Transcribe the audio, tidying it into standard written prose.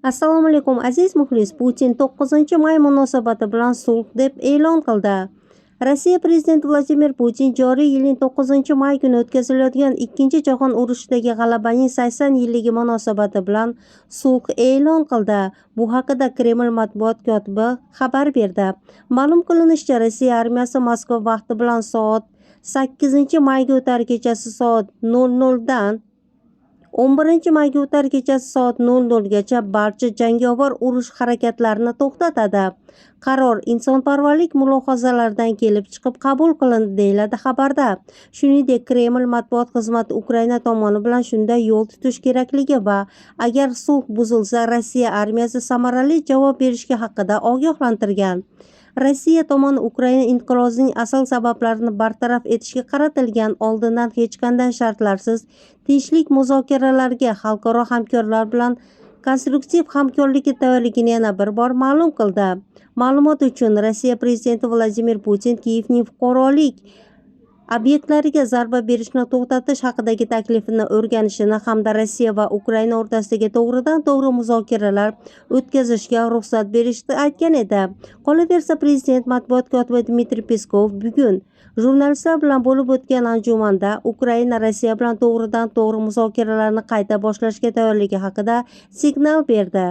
Assalomu alaykum aziz muxlis. Putin 9-may munosabati bilan sulh deb e'lon qildi. Rossiya prezidenti Vladimir Putin joriy yilning 9-may kuni o'tkaziladigan Ikkinchi jahon urushidagi g'alabaning 80 yilligi munosabati bilan sulh e'lon qildi. Bu haqida Kreml matbuot kotibi xabar berdi. Ma'lum qilinishicha, Rossiya armiyasi Moskva vaqti bilan soat 8-mayga o'tar kechasi soat 00 dan 11-mayga o'tar kechasi soat 00 gacha barcha jangovar urush harakatlarini to'xtatadi. Qaror insonparvarlik mulohazalaridan kelib chiqib qabul qilindi, deyiladi xabarda. Shuningdek, Kreml matbuot xizmati Ukraina tomoni bilan shunday yo'l tutish kerakligi va agar sulh buzilsa, Rossiya armiyasi samarali javob berishi haqida ogohlantirgan. Rossiya tomoni Ukraina inqirozining asl sabablarini bartaraf etishga qaratilgan oldindan hech qanday shartlarsiz tinchlik muzokaralariga xalqaro hamkorlar bilan konstruktiv hamkorlikka tayyorligini yana bir bor ma'lum qildi. Ma'lumot uchun, Rossiya prezidenti Vladimir Putin Kiyevning fuqarolik obyektlariga zarba berishni to'xtatish haqidagi taklifini o'rganishini hamda Rossiya va Ukraina o'rtasidagi to'g'ridan-to'g'ri muzokaralar o'tkazishga ruxsat berishni aytgan edi. Qolaversa, prezident matbuot kotibi Dmitriy Peskov bugun jurnalistlar bilan bo'lib o'tgan anjumanda Ukraina Rossiya bilan to'g'ridan-to'g'ri muzokaralarni qayta boshlashga tayyorligi haqida signal berdi.